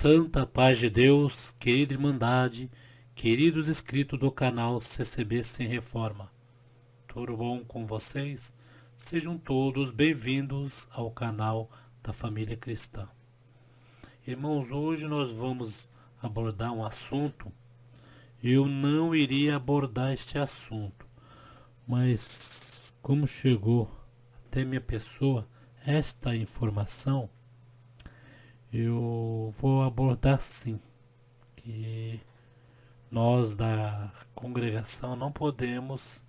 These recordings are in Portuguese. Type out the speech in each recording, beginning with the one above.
Santa paz de Deus, querida Irmandade, queridos inscritos do canal CCB Sem Reforma. Tudo bom com vocês? Sejam todos bem-vindos ao canal da Família Cristã. Irmãos, hoje nós vamos abordar um assunto. Eu não iria abordar este assunto, mas como chegou até minha pessoa esta informação, eu vou abordar sim, que nós da congregação não podemos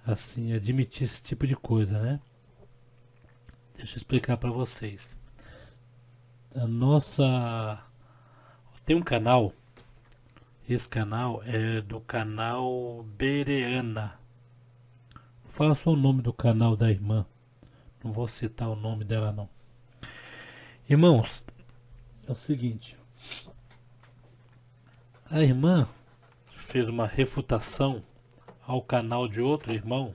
assim admitir esse tipo de coisa, né? Deixa eu explicar para vocês. A nossa tem um canal, esse canal é do canal Bereana. Fala só o nome do canal da irmã, não vou citar o nome dela não. Irmãos, é o seguinte, a irmã fez uma refutação ao canal de outro irmão,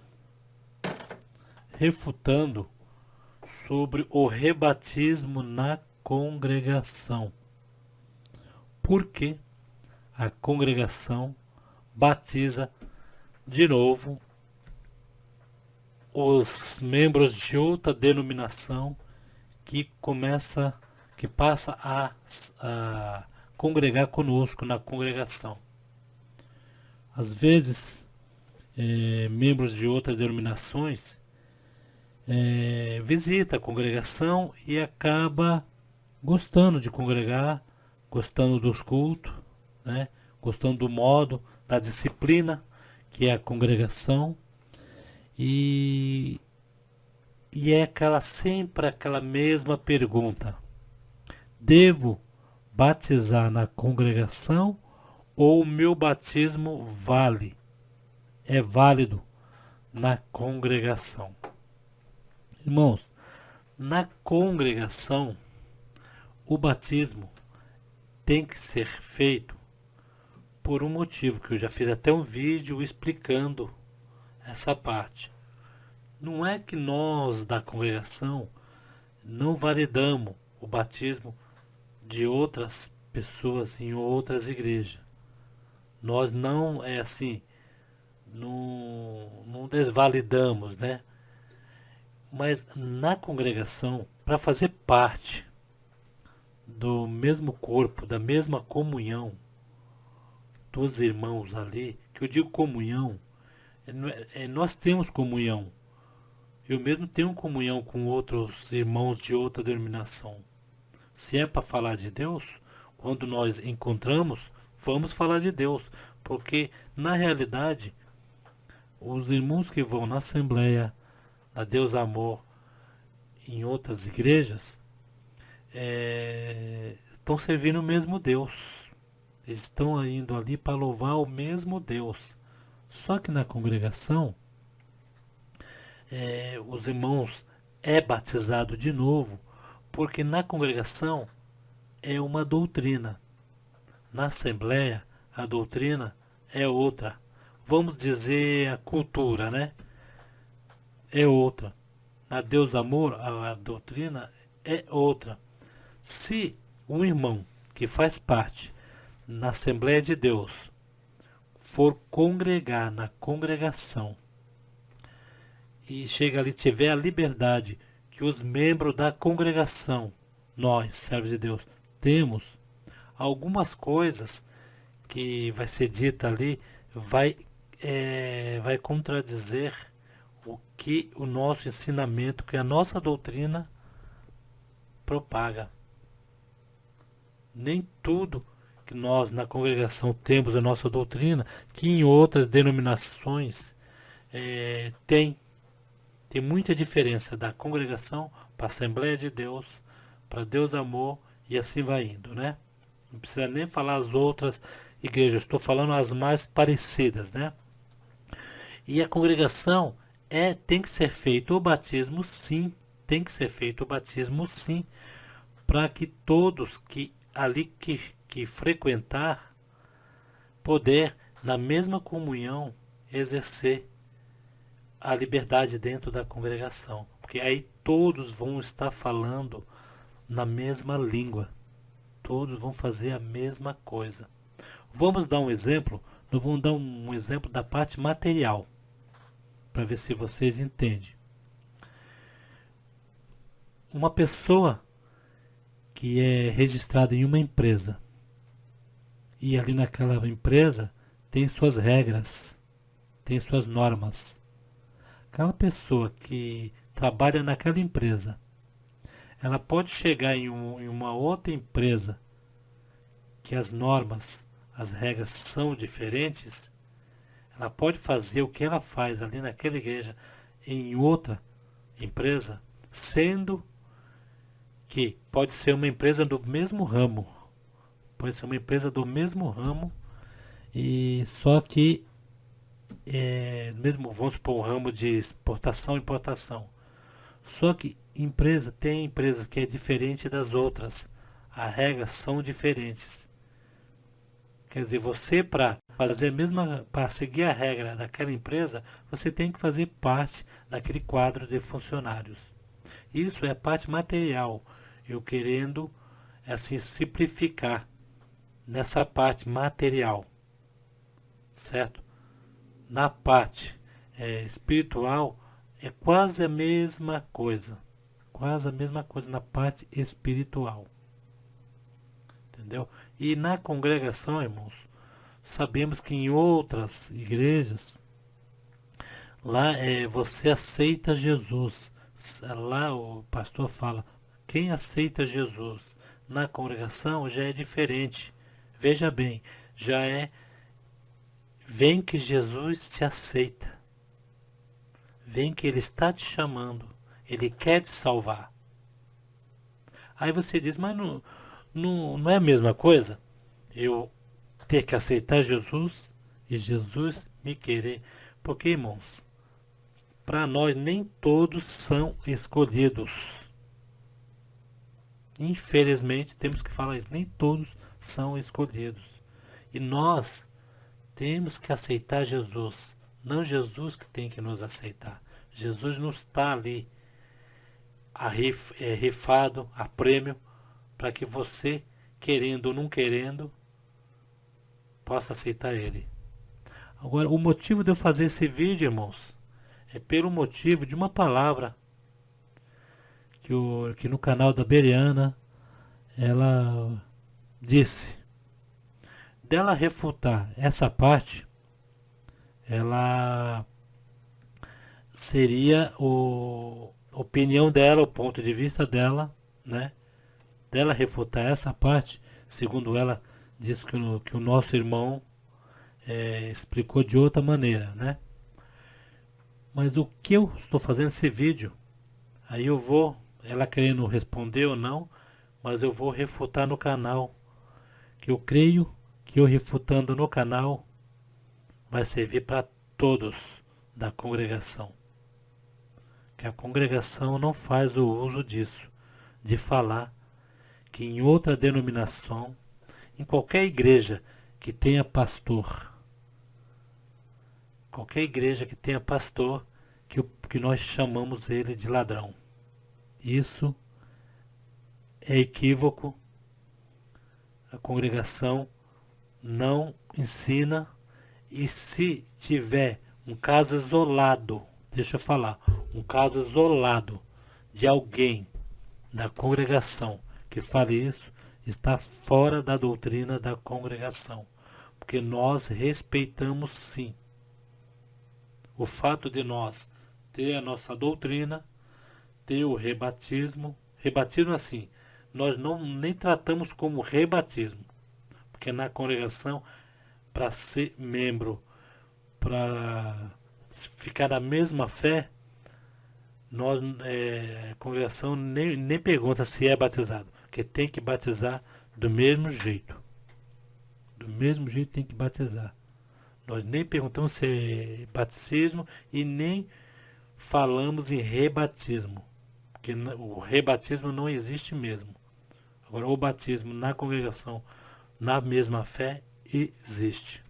refutando sobre o rebatismo na congregação. Por que a congregação batiza de novo os membros de outra denominação que passa a congregar conosco na congregação? Às vezes, membros de outras denominações visita a congregação e acaba gostando de congregar, gostando dos cultos, né? Gostando do modo, da disciplina que é a congregação, e é sempre aquela mesma pergunta: devo batizar na congregação ou o meu batismo é válido na congregação? Irmãos, na congregação, o batismo tem que ser feito por um motivo, que eu já fiz até um vídeo explicando essa parte. Não é que nós da congregação não validamos o batismo de outras pessoas em outras igrejas. Nós não não desvalidamos, né? Mas na congregação, para fazer parte do mesmo corpo, da mesma comunhão dos irmãos ali, que eu digo comunhão, nós temos comunhão. Eu mesmo tenho comunhão com outros irmãos de outra denominação. Se é para falar de Deus, quando nós encontramos, vamos falar de Deus. Porque, na realidade, os irmãos que vão na Assembleia, na Deus Amor, em outras igrejas, estão servindo o mesmo Deus. Eles estão indo ali para louvar o mesmo Deus. Só que na congregação, os irmãos batizado de novo, porque na congregação é uma doutrina. Na Assembleia, a doutrina é outra. Vamos dizer a cultura, né? É outra. Na Deus Amor, a doutrina é outra. Se um irmão que faz parte na Assembleia de Deus for congregar na congregação e chega ali, tiver a liberdade que os membros da congregação, nós, servos de Deus, temos, algumas coisas que vai ser dita ali vai contradizer o nosso ensinamento, que a nossa doutrina propaga. Nem tudo que nós na congregação temos a nossa doutrina, que em outras denominações tem muita diferença da congregação para a Assembleia de Deus, para Deus Amor, e assim vai indo, né? Não precisa nem falar as outras igrejas, estou falando as mais parecidas, né? E a congregação tem que ser feito o batismo, sim, tem que ser feito o batismo, sim, para que todos que ali que frequentar poder na mesma comunhão exercer a liberdade dentro da congregação, porque aí todos vão estar falando na mesma língua. todos vão fazer a mesma coisa. Vamos dar um exemplo, nós vamos dar um exemplo da parte material, para ver se vocês entendem. Uma pessoa que é registrada em uma empresa, e ali naquela empresa tem suas regras, tem suas normas. Aquela pessoa que trabalha naquela empresa, ela pode chegar em uma outra empresa que as normas, as regras são diferentes. Ela pode fazer o que ela faz ali naquela igreja em outra empresa, sendo que pode ser uma empresa do mesmo ramo. Pode ser uma empresa do mesmo ramo, e só que mesmo, vamos supor, um ramo de exportação e importação. Só que tem empresas que é diferente das outras. As regras são diferentes. Quer dizer, você para fazer a mesma, para seguir a regra daquela empresa, você tem que fazer parte daquele quadro de funcionários. Isso é a parte material. Eu querendo assim simplificar nessa parte material, certo? Na parte espiritual é quase a mesma coisa, na parte espiritual, entendeu? E na congregação, irmãos, sabemos que em outras igrejas lá você aceita Jesus. Lá o pastor fala, quem aceita Jesus na congregação já é diferente. Veja bem, vem que Jesus te aceita. Vem que Ele está te chamando. Ele quer te salvar. Aí você diz, mas não é a mesma coisa? Eu ter que aceitar Jesus e Jesus me querer. Porque, irmãos, para nós nem todos são escolhidos. Infelizmente, temos que falar isso. Nem todos são escolhidos. E nós temos que aceitar Jesus. Não Jesus que tem que nos aceitar. Jesus não está ali rifado a prêmio para que você, querendo ou não querendo, possa aceitar Ele. Agora, o motivo de eu fazer esse vídeo, irmãos, é pelo motivo de uma palavra que no canal da Beriana ela disse. Dela refutar essa parte, ela seria a opinião dela, o ponto de vista dela, né? Dela refutar essa parte, segundo ela, diz que o nosso irmão explicou de outra maneira, né? Mas o que eu estou fazendo esse vídeo, aí eu vou, ela querendo responder ou não, mas eu vou refutar no canal, que eu creio que eu refutando no canal vai servir para todos da congregação. Que a congregação não faz o uso disso, de falar que em outra denominação, em qualquer igreja que tenha pastor, que nós chamamos ele de ladrão. Isso é equívoco. A congregação não ensina, e se tiver um caso isolado, deixa eu falar, um caso isolado de alguém da congregação que fale isso, está fora da doutrina da congregação, porque nós respeitamos sim o fato de nós ter a nossa doutrina, ter o rebatismo assim, nós nem tratamos como rebatismo, porque na congregação, para ser membro, para ficar na mesma fé, a congregação nem pergunta se é batizado, porque tem que batizar do mesmo jeito. Do mesmo jeito tem que batizar. Nós nem perguntamos se é batismo e nem falamos em rebatismo, porque o rebatismo não existe mesmo. Agora, o batismo na congregação, na mesma fé, existe.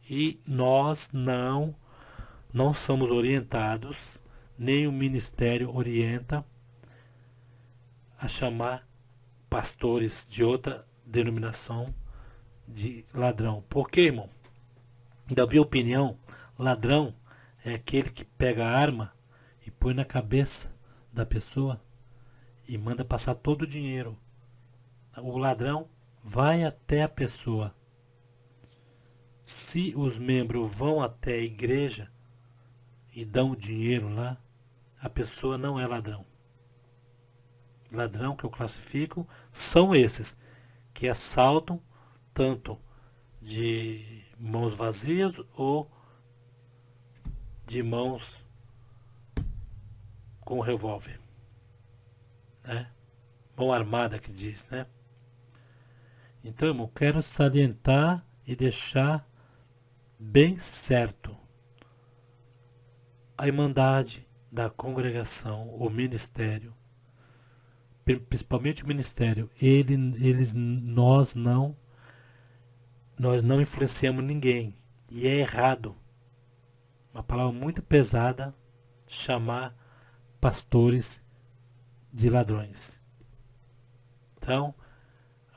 E nós não somos orientados, nem o ministério orienta a chamar pastores de outra denominação de ladrão. Por quê, irmão? Da minha opinião, ladrão é aquele que pega a arma e põe na cabeça da pessoa e manda passar todo o dinheiro. O ladrão vai até a pessoa. Se os membros vão até a igreja e dão o dinheiro lá, a pessoa não é ladrão. Ladrão que eu classifico são esses que assaltam tanto de mãos vazias ou de mãos com revólver, né? Mão armada que diz, né? Então, irmão, quero salientar e deixar bem certo: a irmandade da congregação, o ministério, principalmente o ministério, nós não influenciamos ninguém. E é errado, uma palavra muito pesada, chamar pastores de ladrões. Então,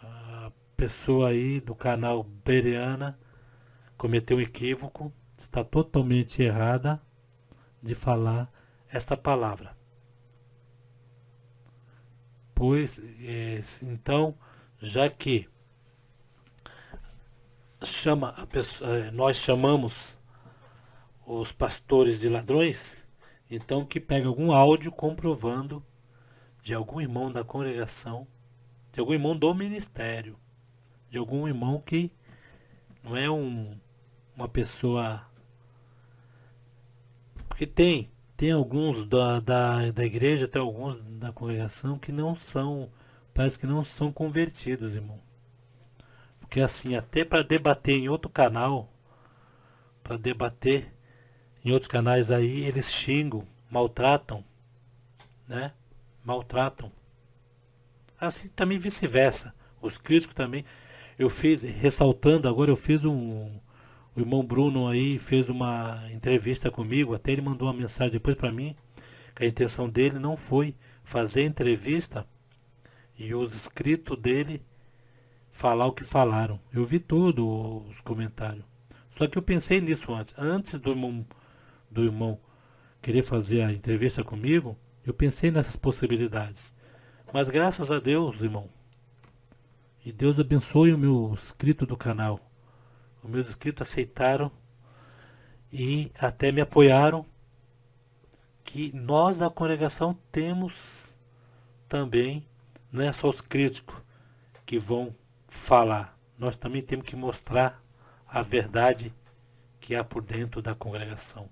a pessoa aí do canal Bereana cometeu um equívoco, está totalmente errada de falar esta palavra. Pois, então, já que nós chamamos os pastores de ladrões, então que pegue algum áudio comprovando de algum irmão da congregação, de algum irmão do ministério, de algum irmão que não é uma pessoa. Porque tem alguns da igreja, tem alguns da congregação que não são, parece que não são convertidos, irmão. Porque assim, até para debater em outro canal, para debater em outros canais aí, eles xingam, maltratam, né? Maltratam. Assim também vice-versa. Os críticos também. Eu fiz, ressaltando agora, o irmão Bruno aí fez uma entrevista comigo, até ele mandou uma mensagem depois para mim, que a intenção dele não foi fazer entrevista e os inscritos dele falar o que falaram. Eu vi tudo os comentários. Só que eu pensei nisso antes. Antes do irmão querer fazer a entrevista comigo, eu pensei nessas possibilidades. Mas graças a Deus, irmão, e Deus abençoe o meu inscrito do canal. Os meus inscritos aceitaram e até me apoiaram, que nós da congregação temos também, não é só os críticos que vão falar, nós também temos que mostrar a verdade que há por dentro da congregação,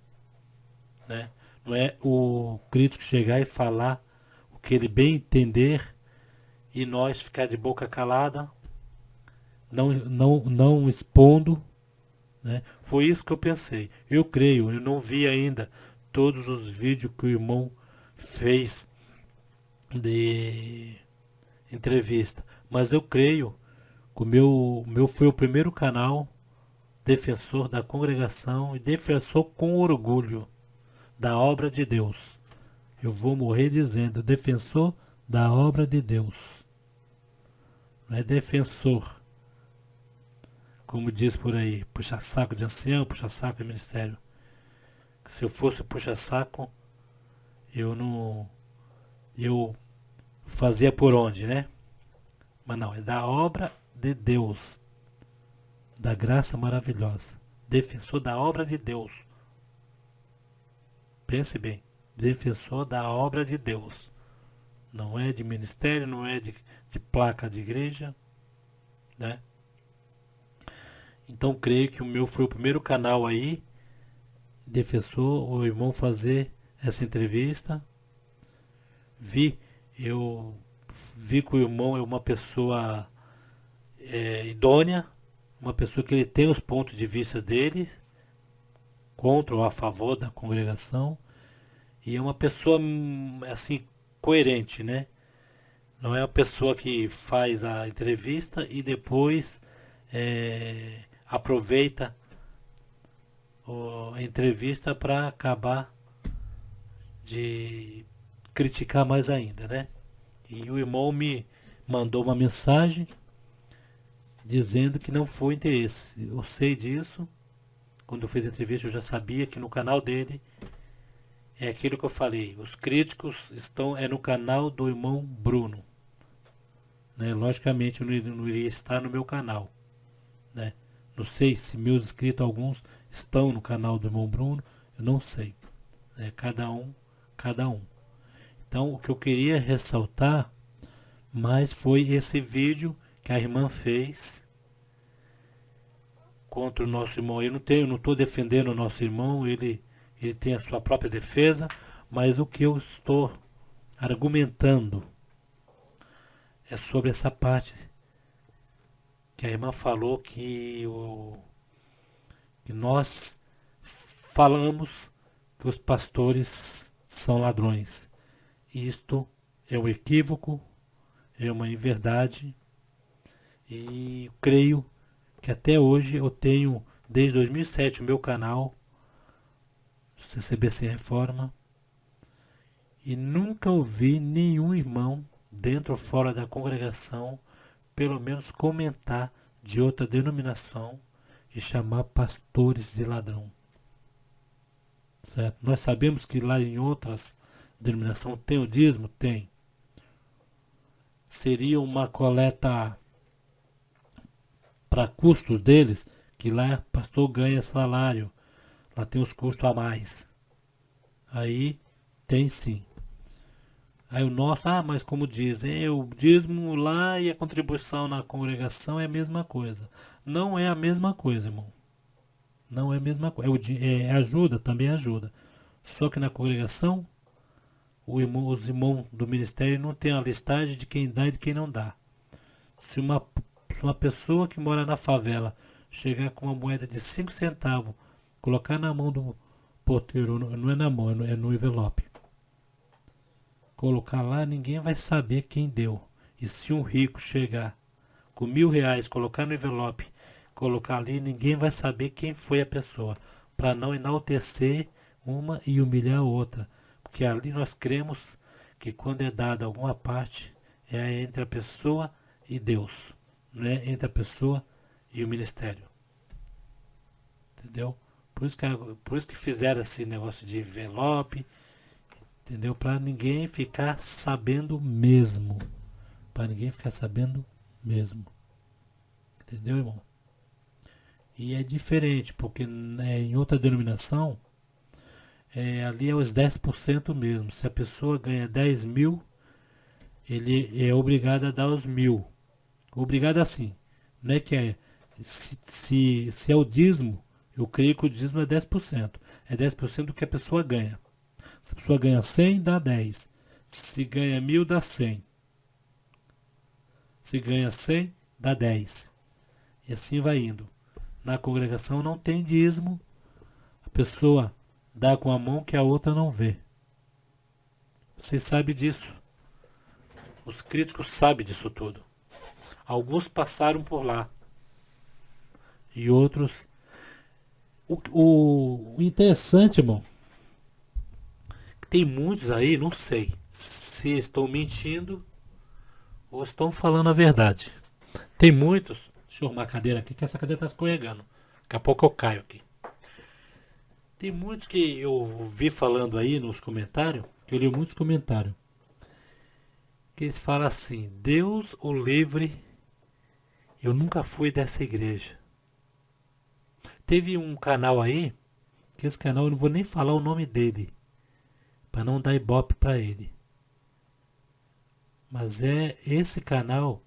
né? Não é o crítico chegar e falar o que ele bem entender e nós ficar de boca calada, não expondo, né? Foi isso que eu pensei. Eu creio, eu não vi ainda todos os vídeos que o irmão fez de entrevista, mas eu creio que o meu foi o primeiro canal defensor da congregação e defensor com orgulho da obra de Deus. Eu vou morrer dizendo, defensor da obra de Deus. Não é defensor, como diz por aí, puxa-saco de ancião, puxa-saco de ministério. Se eu fosse puxa-saco, eu fazia por onde, né? Mas não, é da obra de Deus, da graça maravilhosa. Defensor da obra de Deus. Pense bem, defensor da obra de Deus. Não é de ministério, não é de placa de igreja, né? Então creio que o meu foi o primeiro canal aí, defensor, o irmão fazer essa entrevista. Eu vi que o irmão é uma pessoa idônea, uma pessoa que ele tem os pontos de vista dele, contra ou a favor da congregação, e é uma pessoa assim coerente, né? Não é uma pessoa que faz a entrevista e depois aproveita a entrevista para acabar de criticar mais ainda, né? E o irmão me mandou uma mensagem dizendo que não foi interesse. Eu sei disso. Quando eu fiz a entrevista eu já sabia que no canal dele é aquilo que eu falei. Os críticos estão no canal do irmão Bruno. Né? Logicamente eu não iria estar no meu canal. Né? Não sei se meus inscritos, alguns, estão no canal do irmão Bruno. Eu não sei. Né? Cada um. Então o que eu queria ressaltar mais foi esse vídeo que a irmã fez contra o nosso irmão. Eu não estou defendendo o nosso irmão, ele tem a sua própria defesa, mas o que eu estou argumentando é sobre essa parte que a irmã falou que nós falamos que os pastores são ladrões. Isto é um equívoco, é uma inverdade, e creio que até hoje eu tenho, desde 2007, o meu canal CCBC Reforma, e nunca ouvi nenhum irmão, dentro ou fora da congregação, pelo menos comentar de outra denominação e chamar pastores de ladrão. Certo? Nós sabemos que lá em outras denominações tem o dízimo? Tem. Seria uma coleta para custos deles, que lá pastor ganha salário, lá tem os custos a mais. Aí tem sim. Aí o nosso, mas como dizem, o dízimo lá e a contribuição na congregação é a mesma coisa. Não é a mesma coisa, irmão. Não é a mesma coisa. Ajuda, também ajuda. Só que na congregação, os irmãos do ministério não tem a listagem de quem dá e de quem não dá. Se uma pessoa que mora na favela chegar com uma moeda de 5 centavos, colocar na mão do porteiro, não é na mão, é no envelope. Colocar lá, ninguém vai saber quem deu. E se um rico chegar com R$ 1.000, colocar no envelope, colocar ali, ninguém vai saber quem foi a pessoa. Para não enaltecer uma e humilhar a outra. Porque ali nós cremos que quando é dada alguma parte, é entre a pessoa e Deus. Não é entre a pessoa e o ministério. Entendeu? Por isso que fizeram esse negócio de envelope. Entendeu? Para ninguém ficar sabendo mesmo. Para ninguém ficar sabendo mesmo. Entendeu, irmão? E é diferente, porque em outra denominação, ali é os 10% mesmo. Se a pessoa ganha 10 mil, ele é obrigado a dar os 1.000. Obrigado assim. Não é que se é o dízimo, eu creio que o dízimo é 10%. É 10% do que a pessoa ganha. Se a pessoa ganha 100, dá 10. Se ganha 1.000, dá 100. Se ganha 100, dá 10. E assim vai indo. Na congregação não tem dízimo. A pessoa dá com a mão que a outra não vê. Vocês sabem disso. Os críticos sabem disso tudo. Alguns passaram por lá. E outros... O interessante, irmão, tem muitos aí, não sei se estão mentindo ou estão falando a verdade. Tem muitos. Deixa eu arrumar a cadeira aqui, que essa cadeira está escorregando. Daqui a pouco eu caio aqui. Tem muitos que eu vi falando aí nos comentários, que eu li muitos comentários, que eles falam assim: Deus o livre, eu nunca fui dessa igreja. Teve um canal aí, que esse canal eu não vou nem falar o nome dele, para não dar ibope para ele. Mas esse canal,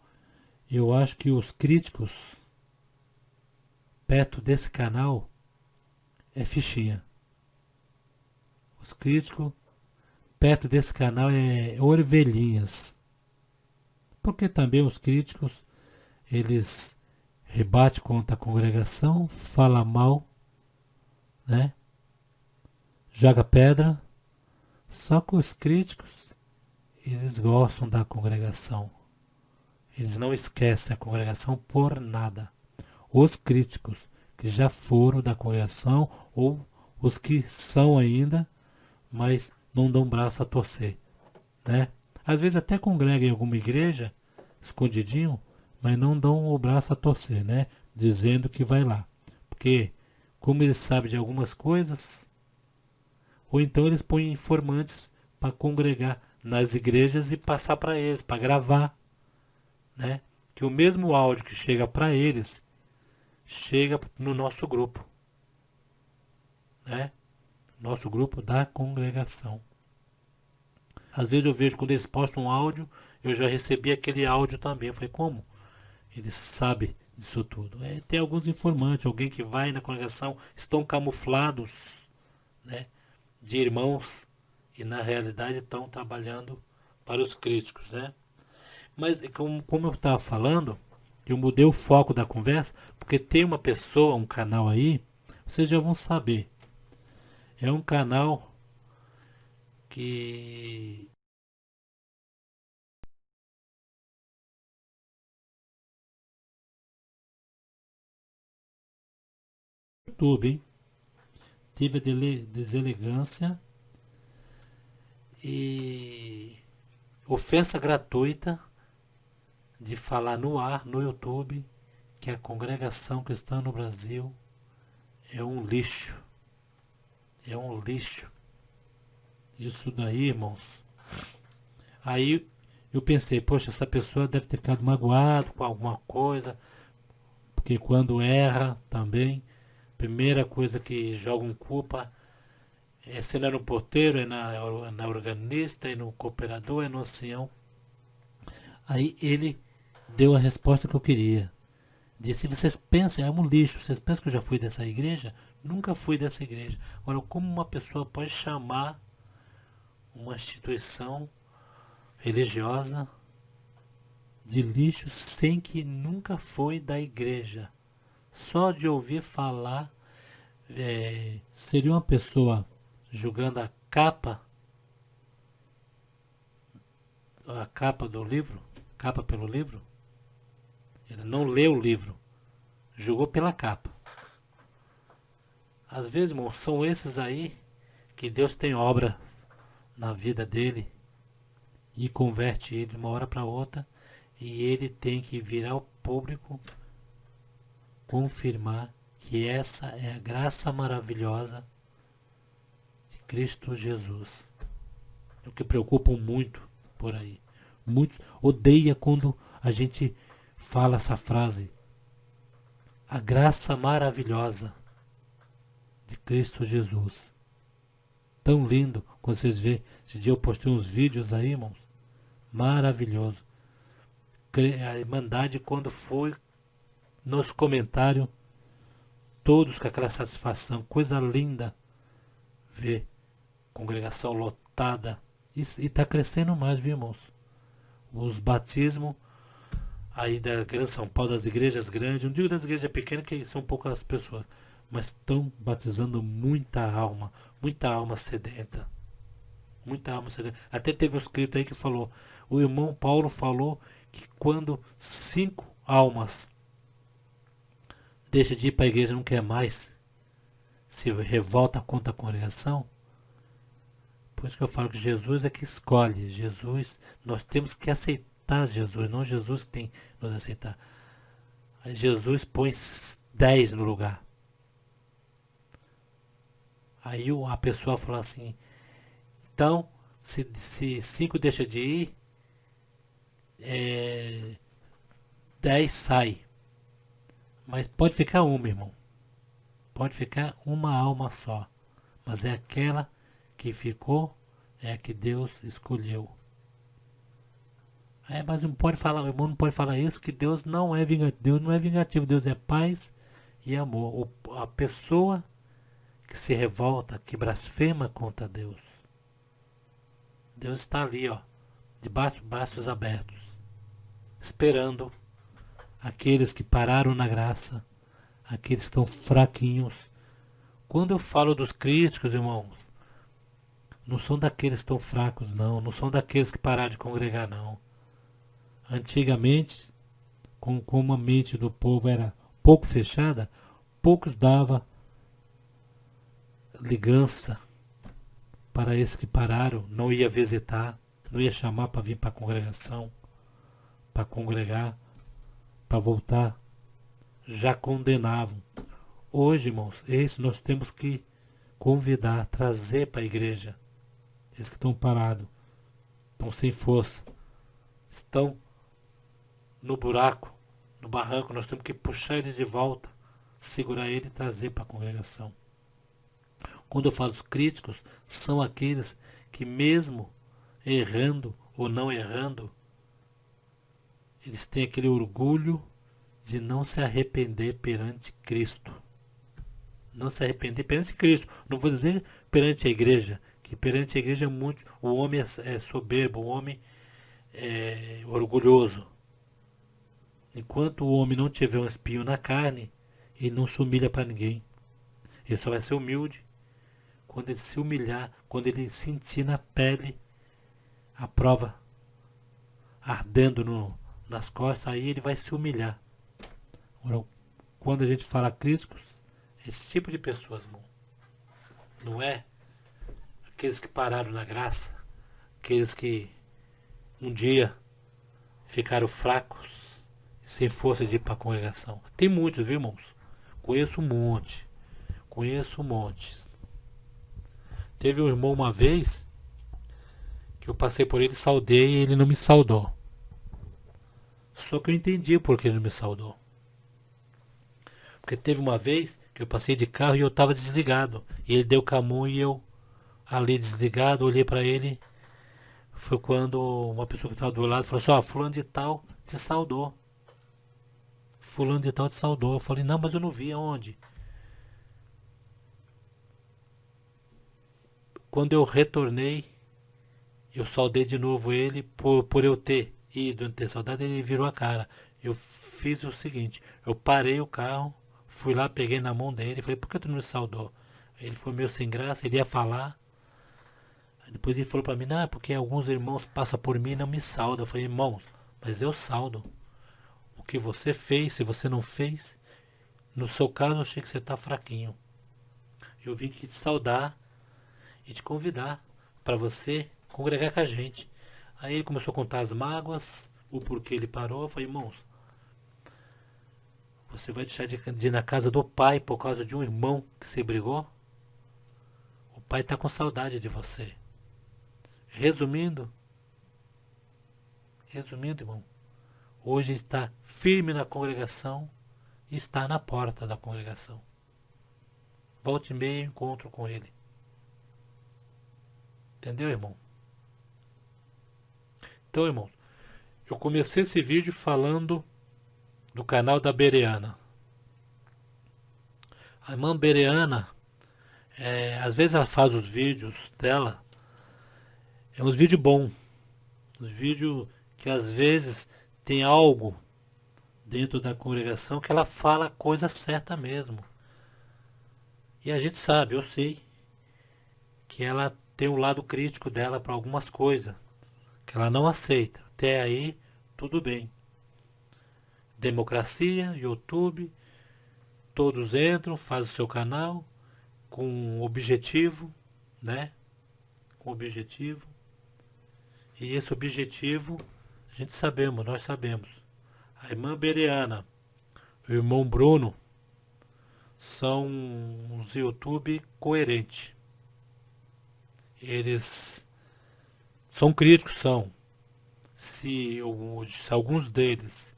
eu acho que os críticos perto desse canal é fichinha. Os críticos perto desse canal é ovelhinhas. Porque também os críticos, eles rebatem contra a congregação, falam mal, né? Joga pedra. Só que os críticos, eles gostam da congregação. Eles não esquecem a congregação por nada. Os críticos que já foram da congregação ou os que são ainda, mas não dão braço a torcer, né? Às vezes até congrega em alguma igreja, escondidinho, mas não dão o braço a torcer, né? Dizendo que vai lá. Porque, como eles sabem de algumas coisas, ou então eles põem informantes para congregar nas igrejas e passar para eles, para gravar, né? Que o mesmo áudio que chega para eles chega no nosso grupo, né? Nosso grupo da congregação. Às vezes eu vejo quando eles postam um áudio, eu já recebi aquele áudio também. Eu falei, como? Eles sabem disso tudo. Tem alguns informantes, alguém que vai na congregação, estão camuflados, né, de irmãos e na realidade estão trabalhando para os críticos, né? Mas como eu estava falando, eu mudei o foco da conversa, porque tem uma pessoa, um canal aí, vocês já vão saber. É um canal que YouTube, hein? Tive a deselegância e ofensa gratuita de falar no ar, no YouTube, que a congregação cristã no Brasil é um lixo. É um lixo. Isso daí, irmãos. Aí eu pensei, poxa, essa pessoa deve ter ficado magoado com alguma coisa, porque quando erra também, primeira coisa que jogam culpa é se não é no porteiro, é na organista, é no cooperador, é no ancião. Aí ele deu a resposta que eu queria. Disse, vocês pensam, é um lixo, vocês pensam que eu já fui dessa igreja? Nunca fui dessa igreja. Agora, como uma pessoa pode chamar uma instituição religiosa de lixo sem que nunca foi da igreja? Só de ouvir falar, seria uma pessoa julgando a capa do livro, capa pelo livro? Ele não leu o livro, julgou pela capa. Às vezes, irmão, são esses aí que Deus tem obra na vida dele e converte ele de uma hora para outra e ele tem que vir ao público confirmar que essa é a graça maravilhosa de Cristo Jesus. É o que preocupa muito por aí. Muitos odeiam quando a gente fala essa frase. A graça maravilhosa de Cristo Jesus. Tão lindo quando vocês vê. Esse dia eu postei uns vídeos aí, irmãos. Maravilhoso. A Irmandade, quando foi nos comentários, todos com aquela satisfação. Coisa linda ver congregação lotada. E está crescendo mais, viu, irmãos? Os batismos aí da Grande São Paulo, das igrejas grandes, não digo das igrejas pequenas, que são poucas pessoas, mas estão batizando muita alma sedenta. Muita alma sedenta. Até teve um escrito aí que falou, o irmão Paulo falou que quando 5 almas deixam de ir para a igreja e não quer mais, se revolta contra a congregação, por isso que eu falo que Jesus é que escolhe. Jesus, nós temos que aceitar Jesus, não Jesus que tem que nos aceitar. Jesus põe 10 no lugar. Aí a pessoa fala assim, então, se 5 deixa de ir, 10 sai. Mas pode ficar uma, irmão. Pode ficar uma alma só. Mas é aquela que ficou, é a que Deus escolheu. Mas não pode falar, o irmão não pode falar isso, que Deus não é vingativo. Deus não é vingativo, Deus é paz e amor. A pessoa que se revolta, que blasfema contra Deus, Deus está ali, ó, de braços abertos, esperando aqueles que pararam na graça, aqueles que estão fraquinhos. Quando eu falo dos críticos, irmãos, não são daqueles que estão fracos, não são daqueles que pararam de congregar, não. Antigamente, como a mente do povo era pouco fechada, poucos dava ligança para esses que pararam, não ia visitar, não ia chamar para vir para a congregação, para congregar, para voltar, já condenavam. Hoje, irmãos, esse nós temos que convidar, trazer para a igreja. Esses que estão parados, estão sem força, estão no buraco, no barranco, nós temos que puxar eles de volta, segurar ele e trazer para a congregação. Quando eu falo os críticos, são aqueles que mesmo errando ou não errando, eles têm aquele orgulho de não se arrepender perante Cristo. Não se arrepender perante Cristo. Não vou dizer perante a igreja, que perante a igreja o homem é soberbo, o homem é orgulhoso. Enquanto o homem não tiver um espinho na carne, ele não se humilha para ninguém. Ele só vai ser humilde quando ele se humilhar, quando ele sentir na pele a prova ardendo nas costas, aí ele vai se humilhar. Agora, quando a gente fala críticos, esse tipo de pessoas, irmão, não é aqueles que pararam na graça, aqueles que um dia ficaram fracos, sem força de ir para a congregação. Tem muitos, viu, irmãos? Conheço um monte. Teve um irmão uma vez que eu passei por ele, saudei e ele não me saudou. Só que eu entendi por que ele não me saudou. Porque teve uma vez que eu passei de carro e eu estava desligado. E ele deu com a mão e eu ali desligado, olhei para ele. Foi quando uma pessoa que estava do lado falou assim, fulano de tal te saudou. Fulano de tal te saudou. Eu falei, não, mas eu não vi aonde. Quando eu retornei, eu saudei de novo ele por eu ter ido, ter saudade, ele virou a cara. Eu fiz o seguinte, eu parei o carro, fui lá, peguei na mão dele, falei, por que tu não me saudou? Ele foi meio sem graça, ele ia falar. Depois ele falou para mim, não, porque alguns irmãos passam por mim e não me saudam. Eu falei, irmãos, mas eu saldo. O que você fez, se você não fez, no seu caso eu achei que você está fraquinho. Eu vim aqui te saudar e te convidar para você congregar com a gente. Aí ele começou a contar as mágoas, o porquê ele parou. Eu falei, irmãos, você vai deixar de ir na casa do pai por causa de um irmão que você brigou? O pai está com saudade de você. Resumindo, irmão, hoje está firme na congregação e está na porta da congregação. Volte e meia, encontro com ele. Entendeu, irmão? Então, irmãos, eu comecei esse vídeo falando do canal da Bereana. A irmã Bereana, às vezes ela faz os vídeos dela, é uns vídeos bons, uns vídeos que às vezes tem algo dentro da congregação que ela fala a coisa certa mesmo. E a gente sabe, eu sei, que ela tem um lado crítico dela para algumas coisas, que ela não aceita. Até aí, tudo bem. Democracia, YouTube, todos entram, fazem o seu canal com um objetivo, né? Com objetivo. E esse objetivo, nós sabemos. A irmã Bereana, o irmão Bruno, são uns YouTube coerentes. Eles são críticos, são. Se alguns deles,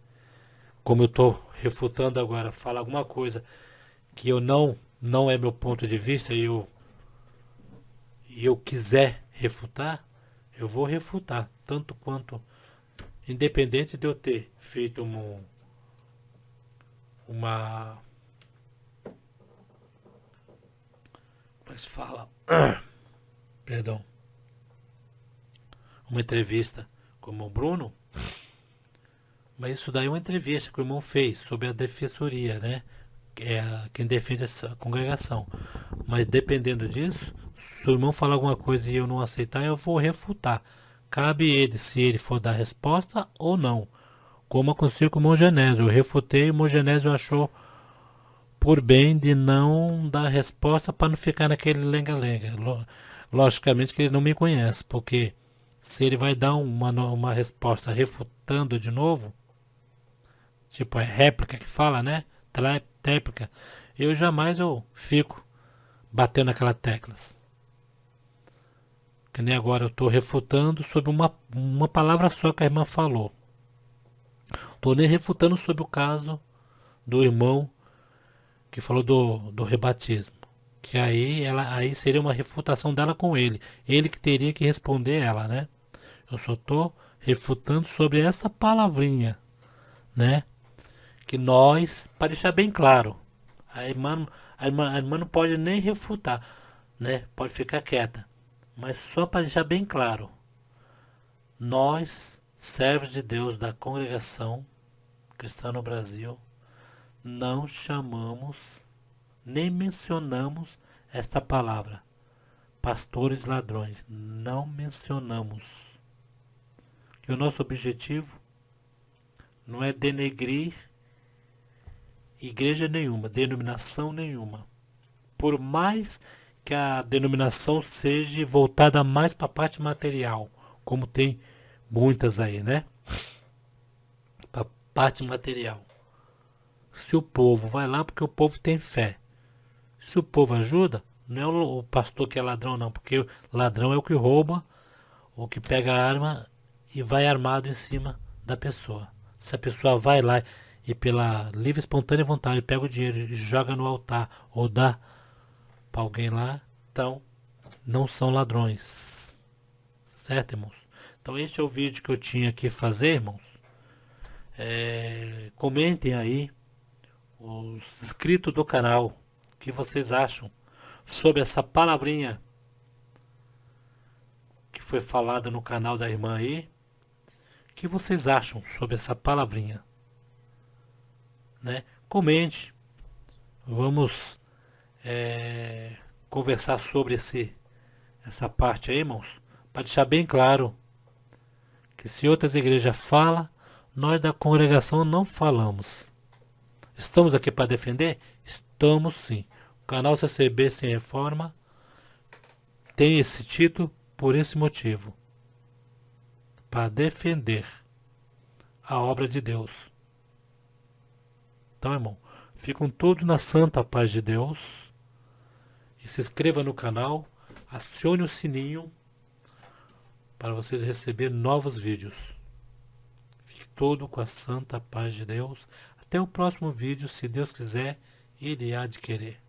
como eu estou refutando agora, falar alguma coisa que eu não é meu ponto de vista e eu quiser refutar, eu vou refutar, tanto quanto, independente de eu ter feito uma como é que se fala? Perdão. Uma entrevista com o irmão Bruno, mas isso daí é uma entrevista que o irmão fez sobre a defensoria, né? Que é quem defende essa congregação. Mas dependendo disso, se o irmão falar alguma coisa e eu não aceitar, eu vou refutar. Cabe ele, se ele for dar resposta ou não. Como aconteceu com o irmão Genésio. Eu refutei e o irmão Genésio achou por bem de não dar resposta para não ficar naquele lenga-lenga. Logicamente que ele não me conhece, porque Se ele vai dar uma resposta refutando de novo, tipo é réplica que fala, né? Tréplica. Eu fico batendo aquelas teclas. Que nem agora eu estou refutando sobre uma palavra só que a irmã falou. Estou nem refutando sobre o caso do irmão que falou do rebatismo. Que aí seria uma refutação dela com ele. Ele que teria que responder ela, né? Eu só estou refutando sobre essa palavrinha, né? Que nós, para deixar bem claro, a irmã não pode nem refutar, né? Pode ficar quieta. Mas só para deixar bem claro, nós, servos de Deus da congregação cristã no Brasil, não chamamos, nem mencionamos esta palavra, pastores ladrões. Não mencionamos. Que o nosso objetivo não é denegrir igreja nenhuma, denominação nenhuma. Por mais que a denominação seja voltada mais para a parte material, como tem muitas aí, né? Para a parte material. Se o povo vai lá porque o povo tem fé. Se o povo ajuda, não é o pastor que é ladrão não, porque ladrão é o que rouba, o que pega a arma e vai armado em cima da pessoa. Se a pessoa vai lá e pela livre e espontânea vontade pega o dinheiro e joga no altar ou dá para alguém lá, então não são ladrões. Certo, irmãos? Então este é o vídeo que eu tinha que fazer, irmãos. Comentem aí, os inscritos do canal, o que vocês acham sobre essa palavrinha que foi falada no canal da irmã aí. O que vocês acham sobre essa palavrinha? Né? Comente. Vamos conversar sobre essa parte aí, irmãos. Para deixar bem claro que se outras igrejas falam, nós da congregação não falamos. Estamos aqui para defender? Estamos sim. O canal CCB Sem Reforma tem esse título por esse motivo. Para defender a obra de Deus. Então, irmão, ficam todos na santa paz de Deus. E se inscreva no canal, acione o sininho para vocês receberem novos vídeos. Fique todo com a santa paz de Deus. Até o próximo vídeo, se Deus quiser, Ele há de querer.